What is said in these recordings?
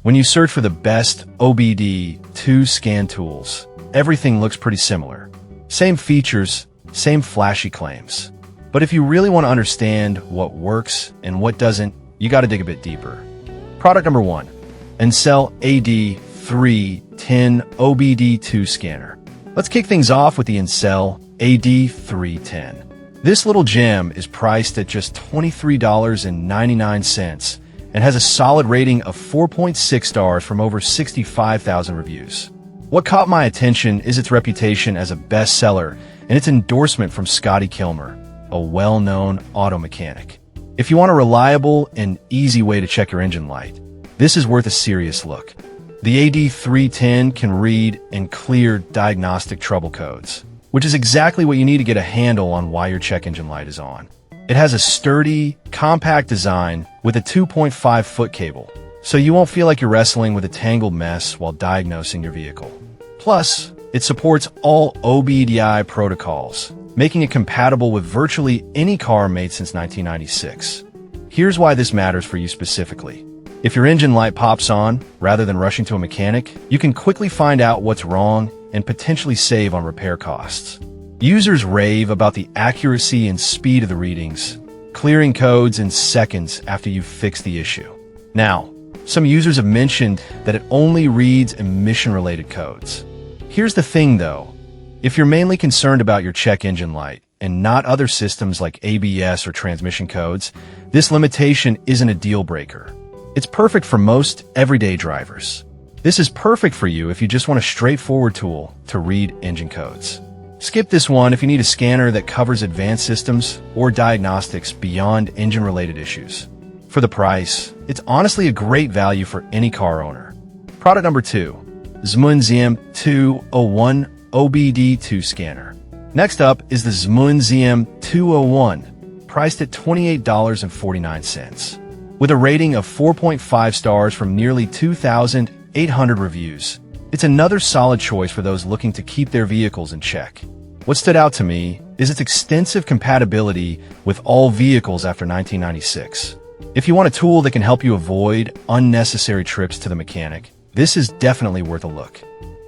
When you search for the best OBD2 scan tools, everything looks pretty similar. Same features, same flashy claims. But if you really want to understand what works and what doesn't, you got to dig a bit deeper. Product number 1, Incell AD310 OBD2 scanner. Let's kick things off with the Incell AD310. This little gem is priced at just $23.99 and has a solid rating of 4.6 stars from over 65,000 reviews. What caught my attention is its reputation as a bestseller and its endorsement from Scotty Kilmer, a well-known auto mechanic. If you want a reliable and easy way to check your engine light, this is worth a serious look. The AD310 can read and clear diagnostic trouble codes, which is exactly what you need to get a handle on why your check engine light is on. It has a sturdy, compact design with a 2.5-foot cable, so you won't feel like you're wrestling with a tangled mess while diagnosing your vehicle. Plus, it supports all OBD2 protocols, making it compatible with virtually any car made since 1996. Here's why this matters for you specifically. If your engine light pops on, rather than rushing to a mechanic, you can quickly find out what's wrong and potentially save on repair costs. Users rave about the accuracy and speed of the readings, clearing codes in seconds after you've fixed the issue. Now, some users have mentioned that it only reads emission-related codes. Here's the thing, though. If you're mainly concerned about your check engine light and not other systems like ABS or transmission codes, this limitation isn't a deal-breaker. It's perfect for most everyday drivers. This is perfect for you if you just want a straightforward tool to read engine codes. Skip this one if you need a scanner that covers advanced systems or diagnostics beyond engine-related issues. For the price, it's honestly a great value for any car owner. Product number 2, ZMUN201 OBD2 scanner. Next up is the ZMUN201, priced at $28.49. With a rating of 4.5 stars from nearly 2,800 reviews, it's another solid choice for those looking to keep their vehicles in check. What stood out to me is its extensive compatibility with all vehicles after 1996. If you want a tool that can help you avoid unnecessary trips to the mechanic, this is definitely worth a look.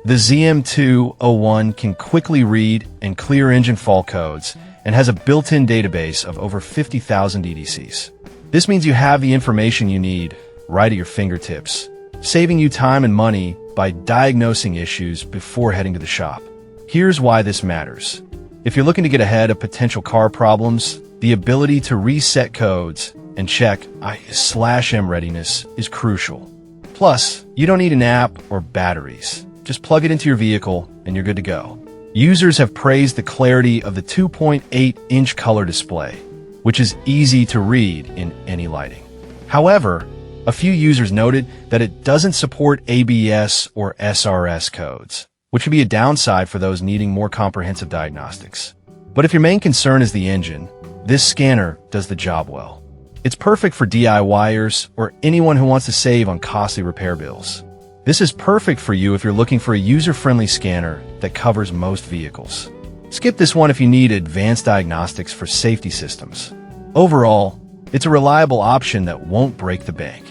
The ZM201 can quickly read and clear engine fault codes and has a built-in database of over 50,000 EDCs. This means you have the information you need right at your fingertips, saving you time and money by diagnosing issues before heading to the shop. Here's why this matters. If you're looking to get ahead of potential car problems, the ability to reset codes and check I/M readiness is crucial. Plus, you don't need an app or batteries. Just plug it into your vehicle and you're good to go. Users have praised the clarity of the 2.8-inch color display, which is easy to read in any lighting. However, a few users noted that it doesn't support ABS or SRS codes, which would be a downside for those needing more comprehensive diagnostics. But if your main concern is the engine, this scanner does the job well. It's perfect for DIYers or anyone who wants to save on costly repair bills. This is perfect for you if you're looking for a user-friendly scanner that covers most vehicles. Skip this one if you need advanced diagnostics for safety systems. Overall, it's a reliable option that won't break the bank.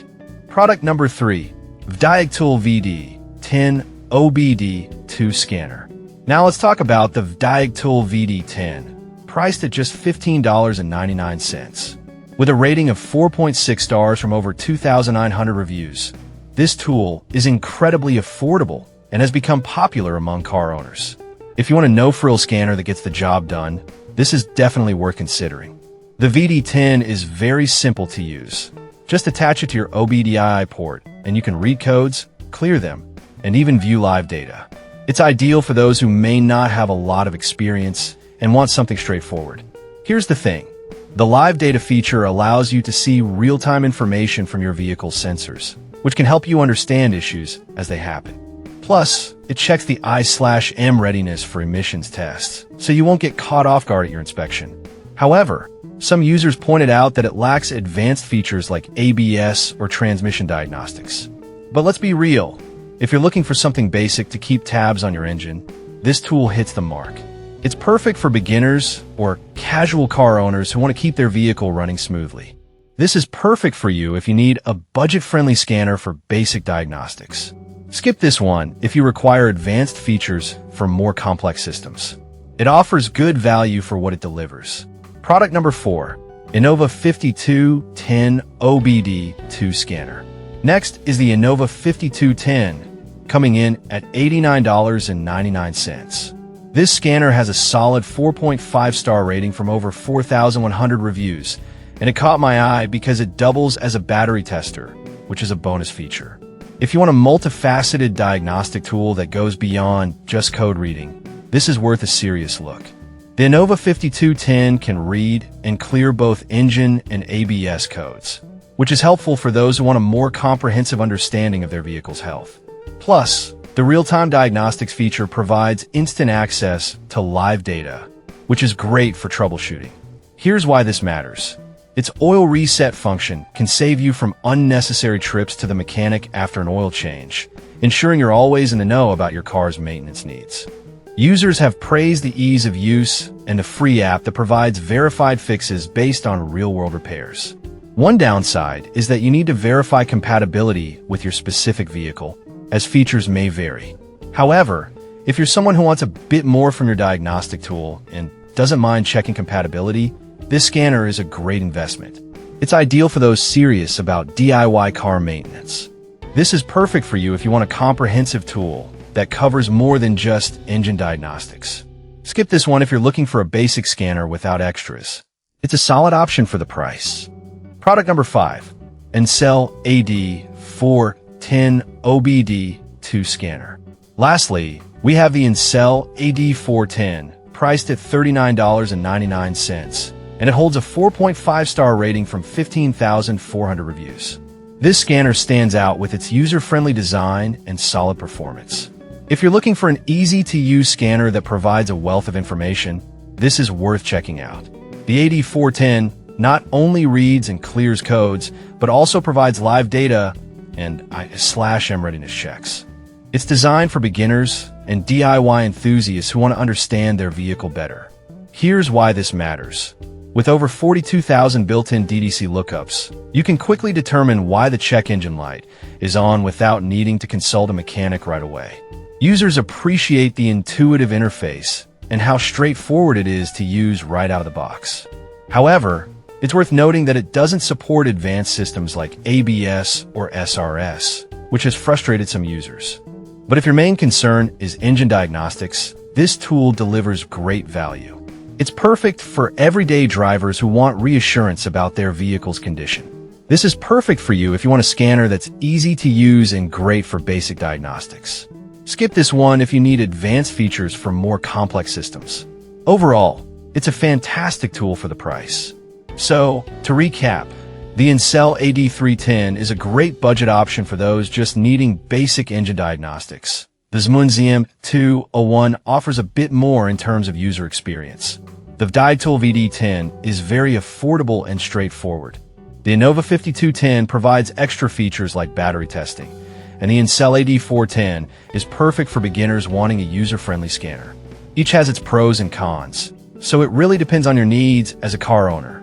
Product number 3, Diagtool VD10 OBD2 scanner. Now let's talk about the Diagtool VD10, priced at just $15.99. With a rating of 4.6 stars from over 2,900 reviews, this tool is incredibly affordable and has become popular among car owners. If you want a no-frills scanner that gets the job done, this is definitely worth considering. The VD10 is very simple to use. Just attach it to your OBD2 port, and you can read codes, clear them, and even view live data. It's ideal for those who may not have a lot of experience and want something straightforward. Here's the thing. The live data feature allows you to see real-time information from your vehicle's sensors, which can help you understand issues as they happen. Plus, it checks the I/M readiness for emissions tests, so you won't get caught off guard at your inspection. However, some users pointed out that it lacks advanced features like ABS or transmission diagnostics. But let's be real. If you're looking for something basic to keep tabs on your engine, this tool hits the mark. It's perfect for beginners or casual car owners who want to keep their vehicle running smoothly. This is perfect for you if you need a budget-friendly scanner for basic diagnostics. Skip this one if you require advanced features for more complex systems. It offers good value for what it delivers. Product number 4, Odb2 OBD2 scanner. Next is the Odb 5210, coming in at $89.99. This scanner has a solid 4.5-star rating from over 4,100 reviews, and it caught my eye because it doubles as a battery tester, which is a bonus feature. If you want a multifaceted diagnostic tool that goes beyond just code reading, this is worth a serious look. The Odb 5210 can read and clear both engine and ABS codes, which is helpful for those who want a more comprehensive understanding of their vehicle's health. Plus, the real-time diagnostics feature provides instant access to live data, which is great for troubleshooting. Here's why this matters. Its oil reset function can save you from unnecessary trips to the mechanic after an oil change, ensuring you're always in the know about your car's maintenance needs. Users have praised the ease of use and a free app that provides verified fixes based on real-world repairs. One downside is that you need to verify compatibility with your specific vehicle, as features may vary. However, if you're someone who wants a bit more from your diagnostic tool and doesn't mind checking compatibility, this scanner is a great investment. It's ideal for those serious about DIY car maintenance. This is perfect for you if you want a comprehensive tool that covers more than just engine diagnostics. Skip this one if you're looking for a basic scanner without extras. It's a solid option for the price. Product number 5, Odb AD410 OBD2 scanner. Lastly, we have the Odb AD410, priced at $39.99. And it holds a 4.5-star rating from 15,400 reviews. This scanner stands out with its user-friendly design and solid performance. If you're looking for an easy-to-use scanner that provides a wealth of information, this is worth checking out. The AD410 not only reads and clears codes, but also provides live data and /M readiness checks. It's designed for beginners and DIY enthusiasts who want to understand their vehicle better. Here's why this matters. With over 42,000 built-in DDC lookups, you can quickly determine why the check engine light is on without needing to consult a mechanic right away. Users appreciate the intuitive interface and how straightforward it is to use right out of the box. However, it's worth noting that it doesn't support advanced systems like ABS or SRS, which has frustrated some users. But if your main concern is engine diagnostics, this tool delivers great value. It's perfect for everyday drivers who want reassurance about their vehicle's condition. This is perfect for you if you want a scanner that's easy to use and great for basic diagnostics. Skip this one if you need advanced features for more complex systems. Overall, it's a fantastic tool for the price. So, to recap, the Odb AD310 is a great budget option for those just needing basic engine diagnostics. The Odb 201 offers a bit more in terms of user experience. The Diagnostics VD10 is very affordable and straightforward. The Odb 5210 provides extra features like battery testing, and the Odb AD410 is perfect for beginners wanting a user-friendly scanner. Each has its pros and cons, so it really depends on your needs as a car owner.